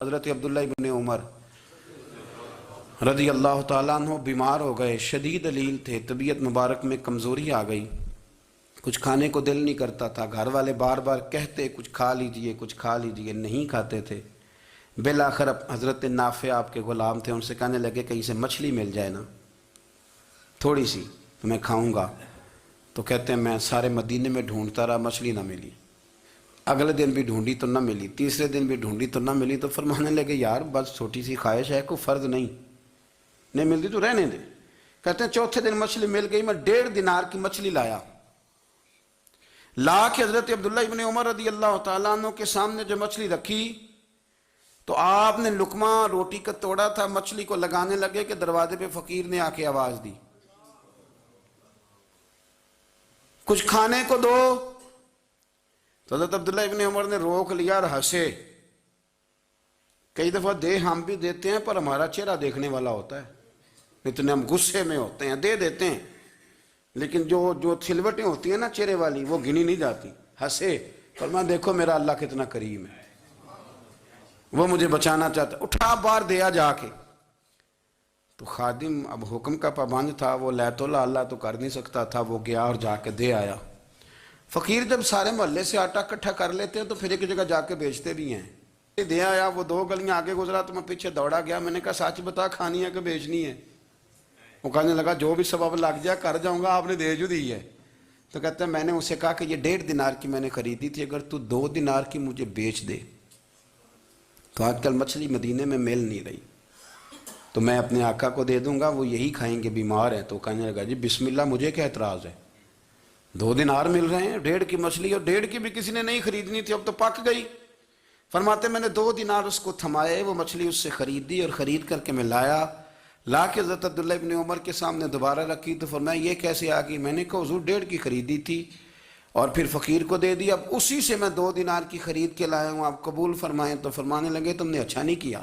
حضرت عبداللہ ابن عمر رضی اللہ تعالیٰ عنہ بیمار ہو گئے، شدید علیل تھے، طبیعت مبارک میں کمزوری آ گئی، کچھ کھانے کو دل نہیں کرتا تھا، گھر والے بار بار کہتے کچھ کھا لیجئے کچھ کھا لیجئے، نہیں کھاتے تھے۔ بالآخر حضرت نافع آپ کے غلام تھے، ان سے کہنے لگے کہیں سے مچھلی مل جائے نا تھوڑی سی تو میں کھاؤں گا۔ تو کہتے ہیں میں سارے مدینے میں ڈھونڈتا رہا، مچھلی نہ ملی، اگلے دن بھی ڈھونڈی تو نہ ملی، تیسرے دن بھی ڈھونڈی تو نہ ملی، تو فرمانے لگے یار بس چھوٹی سی خواہش ہے، کوئی فرض نہیں ملتی تو رہنے دے۔ کہتے ہیں چوتھے دن مچھلی مل گئی، میں 1.5 دینار کی مچھلی لایا، لا کے حضرت عبداللہ ابن عمر رضی اللہ تعالیٰ عنہ کے سامنے جو مچھلی رکھی تو آپ نے لقمہ روٹی کا توڑا تھا، مچھلی کو لگانے لگے کہ دروازے پہ فقیر نے آ کے آواز دی کچھ کھانے کو دو۔ تو حضرت عبداللہ ابن عمر نے روک لیا اور ہنسے۔ کئی دفعہ دے ہم بھی دیتے ہیں پر ہمارا چہرہ دیکھنے والا ہوتا ہے، اتنے ہم غصے میں ہوتے ہیں، دے دیتے ہیں، لیکن جو سلوٹیں ہوتی ہیں نا چہرے والی وہ گنی نہیں جاتی۔ ہنسے، فرمایا دیکھو میرا اللہ کتنا کریم ہے، وہ مجھے بچانا چاہتا ہے، اٹھا بار دیا جا کے۔ تو خادم اب حکم کا پابند تھا، وہ لیت اللہ تو کر نہیں سکتا تھا، وہ گیا اور جا کے دے آیا۔ فقیر جب سارے محلے سے آٹا اکٹھا کر لیتے ہیں تو پھر ایک جگہ جا کے بیچتے بھی ہیں۔ دے آیا، وہ 2 گلیاں آگے گزرا تو میں پیچھے دوڑا گیا، میں نے کہا سچ بتا کھانی ہے کہ بیچنی ہے؟ وہ کہنے لگا جو بھی سبب لگ جائے کر جاؤں گا، آپ نے دے جو دی ہے۔ تو کہتے ہیں میں نے اسے کہا کہ یہ 1.5 دینار کی میں نے خریدی تھی، اگر تو 2 دینار کی مجھے بیچ دے تو آج کل مچھلی مدینے میں مل نہیں رہی، تو میں اپنے آقا کو دے دوں گا، وہ یہی کھائیں گے، بیمار ہیں۔ تو کہنے لگا جی بسم اللہ، مجھے کیا اعتراض ہے، 2 دینار مل رہے ہیں، 1.5 کی مچھلی، اور 1.5 کی بھی کسی نے نہیں خریدنی تھی، اب تو پک گئی۔ فرماتے میں نے 2 دینار اس کو تھمائے، وہ مچھلی اس سے خریدی اور خرید کر کے میں لا کے حضرت عبداللہ ابن عمر کے سامنے دوبارہ رکھی۔ تو فرمایا یہ کیسے آ گئی؟ میں نے کہا حضور 1.5 کی خریدی تھی اور پھر فقیر کو دے دی، اب اسی سے میں 2 دینار کی خرید کے لایا ہوں، آپ قبول فرمائیں۔ تو فرمانے لگے تم نے اچھا نہیں کیا،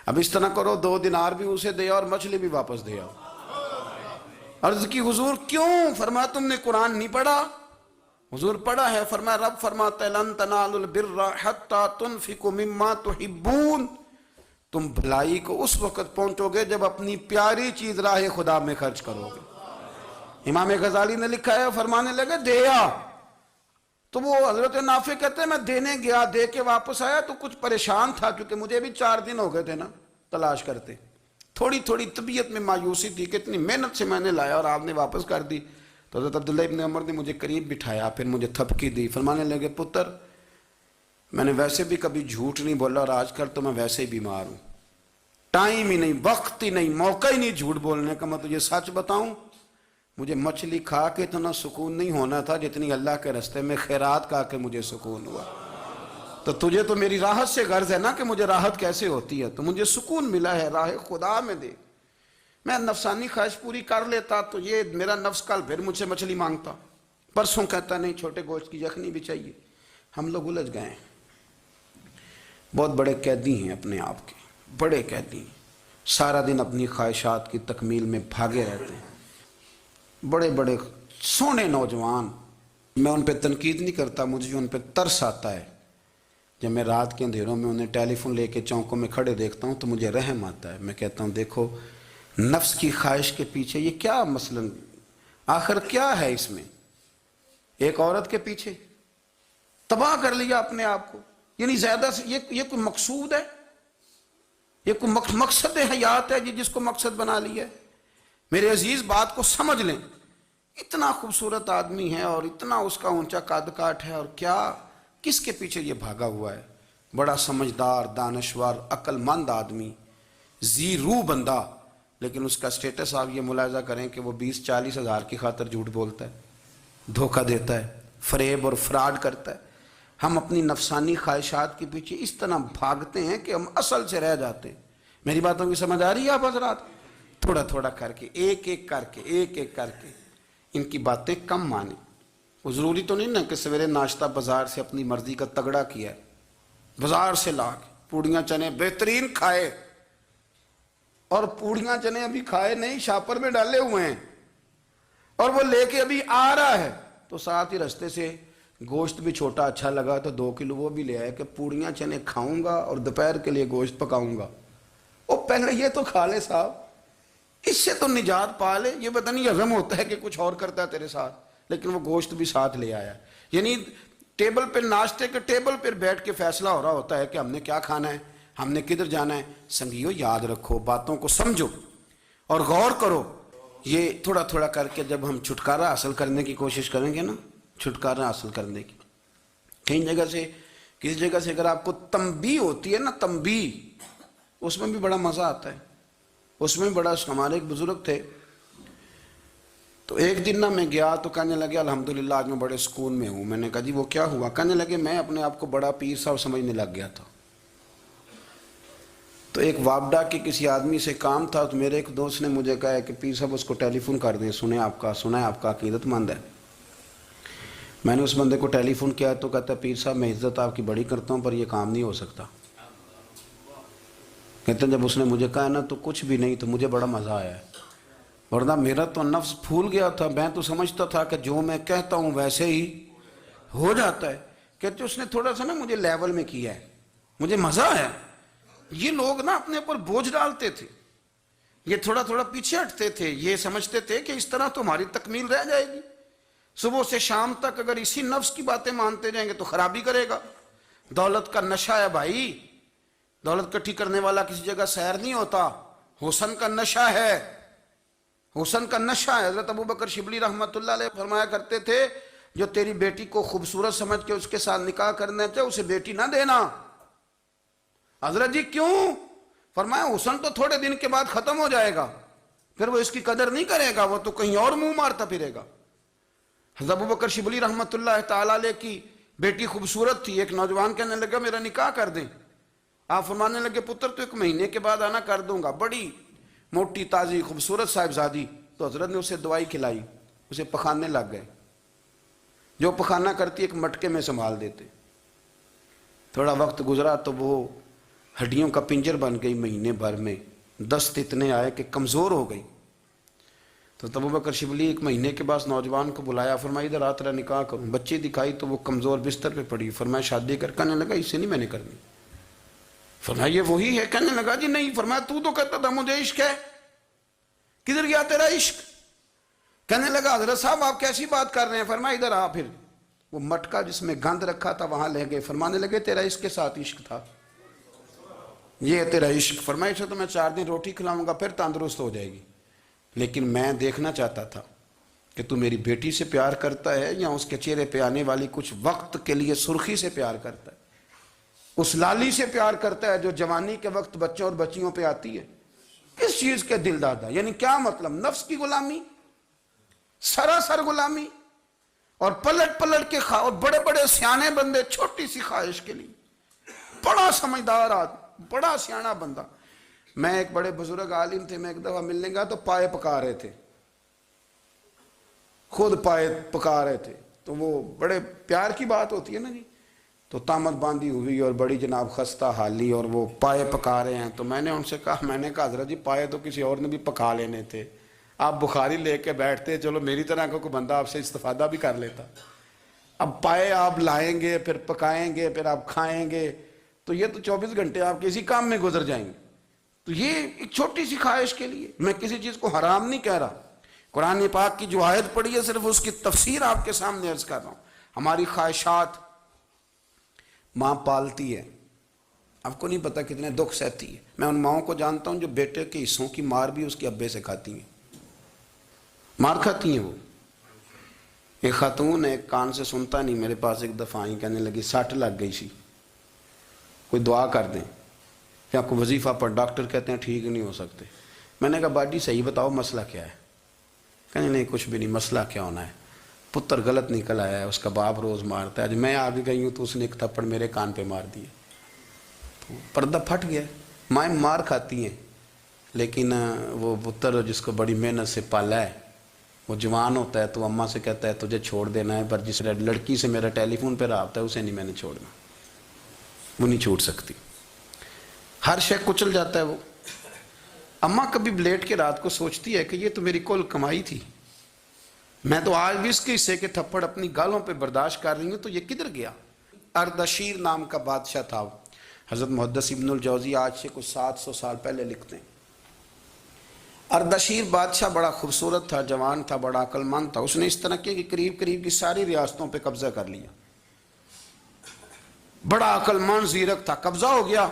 اب اس طرح کرو 2 دینار بھی اسے دے اور مچھلی بھی واپس دے آؤ۔ عرض کی حضور کیوں؟ فرمایا تم نے قرآن نہیں پڑھا؟ حضور پڑھا ہے۔ فرمایا رب فرماتا ہے لن تنالوا البر حتی تنفقوا مما تحبون، تم بھلائی کو اس وقت پہنچو گے جب اپنی پیاری چیز راہ خدا میں خرچ کرو گے۔ امام غزالی نے لکھا ہے، فرمانے لگے دیا، تو وہ حضرت نافع کہتے ہیں میں دینے گیا، دے کے واپس آیا تو کچھ پریشان تھا، کیونکہ مجھے بھی 4 دن ہو گئے تھے نا تلاش کرتے، تھوڑی طبیعت میں مایوسی تھی کہ اتنی محنت سے میں نے لایا اور آپ نے واپس کر دی۔ تو حضرت عبداللہ ابن عمر نے مجھے قریب بٹھایا، پھر مجھے تھپکی دی، فرمانے لگے پتر میں نے ویسے بھی کبھی جھوٹ نہیں بولا اور آج کل تو میں ویسے ہی بیمار ہوں، ٹائم ہی نہیں، وقت ہی نہیں، موقع ہی نہیں جھوٹ بولنے کا، میں تجھے سچ بتاؤں مجھے مچھلی کھا کے اتنا سکون نہیں ہونا تھا جتنی اللہ کے راستے میں خیرات کھا کے مجھے سکون ہوا۔ تو تجھے تو میری راحت سے غرض ہے نا کہ مجھے راحت کیسے ہوتی ہے، تو مجھے سکون ملا ہے راہ خدا میں دے، میں نفسانی خواہش پوری کر لیتا تو یہ میرا نفس کل پھر مجھ سے مچھلی مانگتا، پرسوں کہتا نہیں چھوٹے گوشت کی یخنی بھی چاہیے۔ ہم لوگ الجھ گئے ہیں، بہت بڑے قیدی ہیں اپنے آپ کے، بڑے قیدی ہیں، سارا دن اپنی خواہشات کی تکمیل میں بھاگے رہتے ہیں، بڑے بڑے سونے نوجوان۔ میں ان پہ تنقید نہیں کرتا، مجھے ان پہ ترس آتا ہے، جب میں رات کے اندھیروں میں انہیں ٹیلی فون لے کے چوکوں میں کھڑے دیکھتا ہوں تو مجھے رحم آتا ہے۔ میں کہتا ہوں دیکھو نفس کی خواہش کے پیچھے یہ کیا مثلاً آخر کیا ہے اس میں، ایک عورت کے پیچھے تباہ کر لیا اپنے آپ کو، یعنی زیادہ سے یہ کوئی مقصود ہے، یہ کوئی مقصد حیات ہے جس کو مقصد بنا لیا ہے؟ میرے عزیز بات کو سمجھ لیں، اتنا خوبصورت آدمی ہے اور اتنا اس کا اونچا قد کاٹ ہے، اور کیا کس کے پیچھے یہ بھاگا ہوا ہے؟ بڑا سمجھدار، دانشور، عقل مند آدمی، ذی روح بندہ، لیکن اس کا سٹیٹس آپ یہ ملاحظہ کریں کہ وہ 20-40 ہزار کی خاطر جھوٹ بولتا ہے، دھوکہ دیتا ہے، فریب اور فراڈ کرتا ہے۔ ہم اپنی نفسانی خواہشات کے پیچھے اس طرح بھاگتے ہیں کہ ہم اصل سے رہ جاتے ہیں۔ میری باتوں کی سمجھ آ رہی ہے آپ حضرات؟ تھوڑا تھوڑا کر کے، ایک ایک کر کے ان کی باتیں کم مانیں۔ وہ ضروری تو نہیں نا کہ سویرے ناشتہ بازار سے اپنی مرضی کا تگڑا کیا ہے، بازار سے لا کے پوڑیاں چنے بہترین کھائے، اور پوڑیاں چنے ابھی کھائے نہیں، شاپر میں ڈالے ہوئے ہیں، اور وہ لے کے ابھی آ رہا ہے تو ساتھ ہی رستے سے گوشت بھی چھوٹا اچھا لگا تو 2 کلو وہ بھی لے آئے کہ پوڑیاں چنے کھاؤں گا اور دوپہر کے لیے گوشت پکاؤں گا. وہ پہلے یہ تو کھا لے صاحب, اس سے تو نجات پا لے. یہ پتہ نہیں ہضم ہوتا ہے کہ کچھ اور کرتا ہے تیرے ساتھ, لیکن وہ گوشت بھی ساتھ لے آیا. یعنی ٹیبل پہ, ناشتے کے ٹیبل پر بیٹھ کے فیصلہ ہو رہا ہوتا ہے کہ ہم نے کیا کھانا ہے, ہم نے کدھر جانا ہے. سنگیو یاد رکھو, باتوں کو سمجھو اور غور کرو. یہ تھوڑا تھوڑا کر کے جب ہم چھٹکارا حاصل کرنے کی کوشش کریں گے نا, چھٹکارا حاصل کرنے کی, کئی جگہ سے کسی جگہ سے اگر آپ کو تنبیہ ہوتی ہے نا, تنبیہ, اس میں بھی بڑا مزہ آتا ہے. اس میں بڑا, ہمارے ایک بزرگ تھے تو ایک دن نا میں گیا تو کہنے لگے الحمدللہ آج میں بڑے سکون میں ہوں. میں نے کہا جی وہ کیا ہوا؟ کہنے لگے میں اپنے آپ کو بڑا پیر صاحب سمجھنے لگ گیا تھا. تو ایک وابڈا کے کسی آدمی سے کام تھا, تو میرے ایک دوست نے مجھے کہا کہ پیر صاحب اس کو ٹیلی فون کر دیں, سنا ہے آپ کا عقیدت مند ہے. میں نے اس بندے کو ٹیلی فون کیا تو کہتا پیر صاحب میں عزت آپ کی بڑی کرتا ہوں پر یہ کام نہیں ہو سکتا. کہتے ہیں جب اس نے مجھے کہا نا تو کچھ بھی نہیں, تو مجھے بڑا مزہ آیا ہے, ورنہ میرا تو نفس پھول گیا تھا. میں تو سمجھتا تھا کہ جو میں کہتا ہوں ویسے ہی ہو جاتا ہے. کہتے اس نے تھوڑا سا نا مجھے لیول میں کیا ہے, مجھے مزہ آیا. یہ لوگ نا اپنے اوپر بوجھ ڈالتے تھے, یہ تھوڑا تھوڑا پیچھے ہٹتے تھے, یہ سمجھتے تھے کہ اس طرح تو ہماری تکمیل رہ جائے گی. صبح سے شام تک اگر اسی نفس کی باتیں مانتے جائیں گے تو خرابی کرے گا. دولت کا نشہ ہے بھائی, دولت کٹھی کرنے والا کسی جگہ سیر نہیں ہوتا. حسن کا نشہ ہے, حسن کا نشہ ہے. حضرت ابوبکر شبلی رحمۃ اللہ علیہ فرمایا کرتے تھے جو تیری بیٹی کو خوبصورت سمجھ کے اس کے ساتھ نکاح کرنا چاہے اسے بیٹی نہ دینا. حضرت جی کیوں؟ فرمایا حسن تو تھوڑے دن کے بعد ختم ہو جائے گا, پھر وہ اس کی قدر نہیں کرے گا, وہ تو کہیں اور منہ مارتا پھرے گا. حضرت ابوبکر شبلی رحمۃ اللہ تعالی علیہ کی بیٹی خوبصورت تھی. ایک نوجوان کہنے لگا میرا نکاح کر دیں. آپ فرمانے لگے پتر تو 1 مہینے کے بعد آنا, کر دوں گا. بڑی موٹی تازی خوبصورت صاحبزادی. تو حضرت نے اسے دوائی کھلائی, اسے پخانے لگ گئے. جو پخانہ کرتی ایک مٹکے میں سنبھال دیتے. تھوڑا وقت گزرا تو وہ ہڈیوں کا پنجر بن گئی. مہینے بھر میں دست اتنے آئے کہ کمزور ہو گئی. تو ابوبکر شبلی 1 مہینے کے بعد نوجوان کو بلایا, فرمایا ادھر آ تیرا نکاح کروں. بچی دکھائی تو وہ کمزور بستر پہ پڑی. فرمایا شادی کر. کہنے لگا اسے نہیں میں نے کرنی. فرمایا یہ وہی ہے؟ کہنے لگا جی نہیں. فرمایا تو کہتا تھا مجھے عشق ہے, کدھر گیا تیرا عشق؟ کہنے لگا حضرت صاحب آپ کیسی بات کر رہے ہیں. فرمایا ادھر آ. پھر وہ مٹکا جس میں گند رکھا تھا وہاں لے گئے. فرمانے لگے تیرا اس کے ساتھ عشق تھا, یہ ہے تیرا عشق. فرمایا اسے تو میں 4 دن روٹی کھلاؤں گا پھر تندرست ہو جائے گی, لیکن میں دیکھنا چاہتا تھا کہ تو میری بیٹی سے پیار کرتا ہے یا اس کے چہرے پہ آنے والی کچھ وقت کے لیے سرخی سے پیار کرتا ہے, اس لالی سے پیار کرتا ہے جو جوانی کے وقت بچوں اور بچیوں پہ آتی ہے. کس چیز کے دل دادا؟ یعنی کیا مطلب؟ نفس کی غلامی, سراسر غلامی. اور پلٹ پلٹ کے اور بڑے بڑے سیانے بندے چھوٹی سی خواہش کے لیے. بڑا سمجھدار آدمی, بڑا سیانا بندہ. میں ایک بڑے بزرگ عالم تھے, میں ایک دفعہ ملنے گا تو پائے پکا رہے تھے, خود پائے پکا رہے تھے. تو وہ بڑے پیار کی بات ہوتی ہے نا جی. تو تامت باندھی ہوئی اور بڑی جناب خستہ حالی, اور وہ پائے پکا رہے ہیں. تو میں نے ان سے کہا, میں نے کہا حضرت جی پائے تو کسی اور نے بھی پکا لینے تھے, آپ بخاری لے کے بیٹھتے, چلو میری طرح کا کوئی بندہ آپ سے استفادہ بھی کر لیتا. اب پائے آپ لائیں گے, پھر پکائیں گے, پھر آپ کھائیں گے, تو یہ تو 24 گھنٹے آپ کسی کام میں گزر جائیں گے. تو یہ ایک چھوٹی سی خواہش کے لیے. میں کسی چیز کو حرام نہیں کہہ رہا, قرآن پاک کی جو آیت پڑھی ہے صرف اس کی تفسیر آپ کے سامنے عرض کر رہا ہوں. ہماری خواہشات ماں پالتی ہے, آپ کو نہیں پتا کتنے دکھ سہتی ہے. میں ان ماؤں کو جانتا ہوں جو بیٹے کے حصوں کی مار بھی اس کے ابے سے کھاتی ہیں, مار کھاتی ہیں وہ. ایک خاتون ایک کان سے سنتا نہیں, میرے پاس ایک دفعہ آئی, کہنے لگی 60 لگ گئی سی, کوئی دعا کر دیں کہ آپ کو وظیفہ پر. ڈاکٹر کہتے ہیں ٹھیک نہیں ہو سکتے. میں نے کہا باجی صحیح بتاؤ مسئلہ کیا ہے؟ کہنے نہیں کچھ بھی نہیں, مسئلہ کیا ہونا ہے, پتر غلط نکل آیا ہے, اس کا باپ روز مارتا ہے. آج میں آگے گئی ہوں تو اس نے ایک تھپڑ میرے کان پہ مار دیا, تو پردہ پھٹ گیا. مائیں مار کھاتی ہیں, لیکن وہ پتر جس کو بڑی محنت سے پالا ہے وہ جوان ہوتا ہے تو اماں سے کہتا ہے تجھے چھوڑ دینا ہے, پر جس لڑکی سے میرا ٹیلی فون پہ رابطہ ہے اسے نہیں میں نے چھوڑنا, وہ نہیں چھوڑ سکتی. ہر شے کچل جاتا ہے وہ. اماں کبھی لیٹ کے رات کو سوچتی ہے کہ یہ تو میری کل کمائی تھی, میں تو آج بھی اس کے حصے کے تھپڑ اپنی گالوں پہ برداشت کر رہی ہوں، تو یہ کدھر گیا؟ اردشیر نام کا بادشاہ تھا، حضرت محدث ابن الجوزی آج سے کچھ 700 سال پہلے لکھتے ہیں۔ اردشیر بادشاہ بڑا خوبصورت تھا، جوان تھا، بڑا عقل مند تھا۔ اس نے اس طرح کیا کہ قریب قریب کی ساری ریاستوں پہ قبضہ کر لیا۔ بڑا عقل مند زیرک تھا، قبضہ ہو گیا۔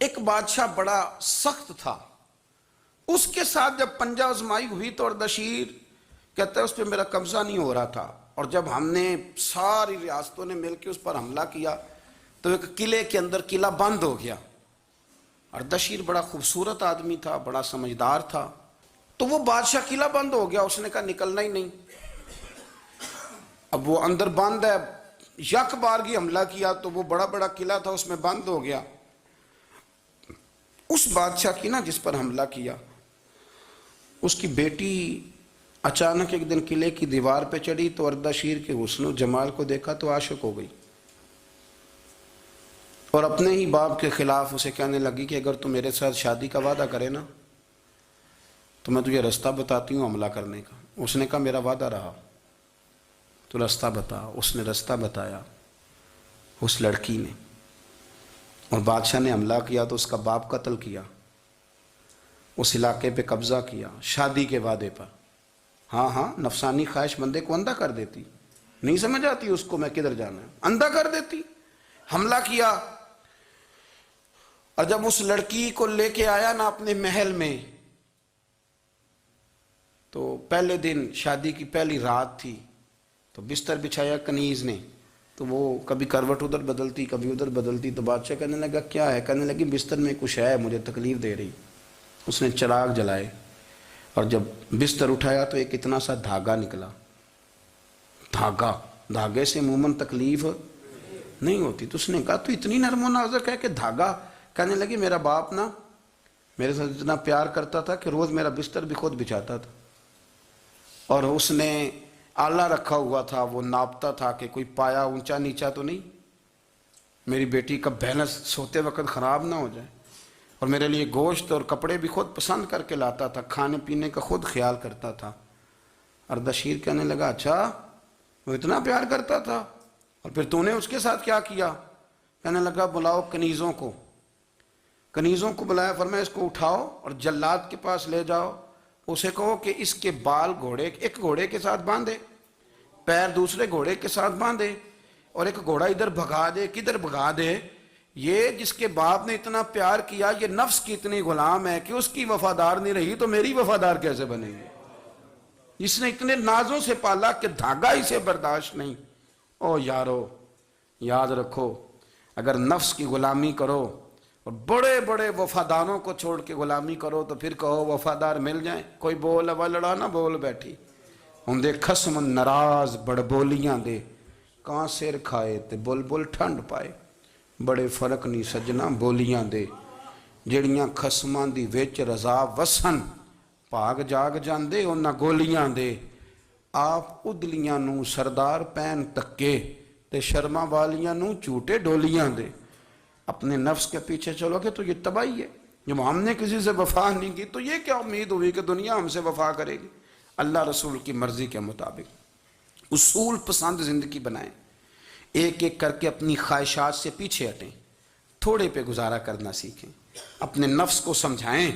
ایک بادشاہ بڑا سخت تھا، اس کے ساتھ جب پنجہ آزمائی ہوئی تو اردشیر کہتا ہے اس پہ میرا قبضہ نہیں ہو رہا تھا، اور جب ہم نے ساری ریاستوں نے مل کے اس پر حملہ کیا تو ایک قلعے کے اندر قلعہ بند ہو گیا۔ اردشیر بڑا خوبصورت آدمی تھا، بڑا سمجھدار تھا، تو وہ بادشاہ قلعہ بند ہو گیا، اس نے کہا نکلنا ہی نہیں۔ اب وہ اندر بند ہے، یک بارگی حملہ کیا تو وہ بڑا بڑا قلعہ تھا اس میں بند ہو گیا۔ اس بادشاہ کی نا جس پر حملہ کیا، اس کی بیٹی اچانک ایک دن قلعے کی دیوار پہ چڑھی تو اردشیر کے حسن و جمال کو دیکھا تو عاشق ہو گئی، اور اپنے ہی باپ کے خلاف اسے کہنے لگی کہ اگر تو میرے ساتھ شادی کا وعدہ کرے نا تو میں تجھے رستہ بتاتی ہوں حملہ کرنے کا۔ اس نے کہا میرا وعدہ رہا، تو رستہ بتا۔ اس نے رستہ بتایا اس لڑکی نے، اور بادشاہ نے حملہ کیا تو اس کا باپ قتل کیا، اس علاقے پہ قبضہ کیا شادی کے وعدے پر۔ ہاں ہاں، نفسانی خواہش بندے کو اندھا کر دیتی، نہیں سمجھ آتی اس کو میں کدھر جانا ہے، اندھا کر دیتی۔ حملہ کیا، اور جب اس لڑکی کو لے کے آیا نا اپنے محل میں، تو پہلے دن شادی کی پہلی رات تھی، تو بستر بچھایا کنیز نے، تو وہ کبھی کروٹ ادھر بدلتی کبھی ادھر بدلتی، تو بادشاہ کہنے لگا کیا ہے؟ کہنے لگی بستر میں کچھ ہے، مجھے تکلیف دے رہی۔ اس نے چراغ جلائے اور جب بستر اٹھایا تو ایک اتنا سا دھاگا نکلا۔ دھاگے سے عموماً تکلیف نہیں ہوتی، تو اس نے کہا تو اتنی نرم و نازک ہے کہ دھاگا؟ کہنے لگی میرا باپ نا میرے ساتھ اتنا پیار کرتا تھا کہ روز میرا بستر بھی خود بچھاتا تھا، اور اس نے آلہ رکھا ہوا تھا، وہ ناپتا تھا کہ کوئی پایا اونچا نیچا تو نہیں، میری بیٹی کا بیلنس سوتے وقت خراب نہ ہو جائے، اور میرے لیے گوشت اور کپڑے بھی خود پسند کر کے لاتا تھا، کھانے پینے کا خود خیال کرتا تھا۔ اردشیر کہنے لگا اچھا وہ اتنا پیار کرتا تھا، اور پھر تو نے اس کے ساتھ کیا کیا؟ کہنے لگا بلاؤ کنیزوں کو۔ کنیزوں کو بلایا، فرمایا اس کو اٹھاؤ اور جلاد کے پاس لے جاؤ، اسے کہو کہ اس کے بال ایک گھوڑے کے ساتھ باندھے، پیر دوسرے گھوڑے کے ساتھ باندھے، اور ایک گھوڑا ادھر بھگا دے، کدھر بھگا دے۔ یہ جس کے باپ نے اتنا پیار کیا، یہ نفس کی اتنی غلام ہے کہ اس کی وفادار نہیں رہی تو میری وفادار کیسے بنے گی؟ اس نے اتنے نازوں سے پالا کہ دھاگا اسے برداشت نہیں۔ او یارو، یاد رکھو اگر نفس کی غلامی کرو اور بڑے بڑے وفاداروں کو چھوڑ کے غلامی کرو تو پھر کہو وفادار مل جائیں، کوئی بول ہوا لڑا نہ بول بیٹھی ہوں دے خسم ناراض بڑ بولیاں دے، کہاں سر کھائے تے بلبل ٹھنڈ پائے، بڑے فرق نہیں سجنا بولیاں دے، جڑیاں خسماں دی وچ رضا وسن، بھاگ جاگ جاندے انہاں گولیاں دے، آپ ادلیاں نو سردار پین تکے تے شرما والیاں نو چوٹے ڈولیاں دے۔ اپنے نفس کے پیچھے چلو گے تو یہ تباہی ہے۔ جب ہم نے کسی سے وفا نہیں کی تو یہ کیا امید ہوئی کہ دنیا ہم سے وفا کرے گی؟ اللہ رسول کی مرضی کے مطابق اصول پسند زندگی بنائیں، ایک ایک کر کے اپنی خواہشات سے پیچھے ہٹیں، تھوڑے پہ گزارا کرنا سیکھیں، اپنے نفس کو سمجھائیں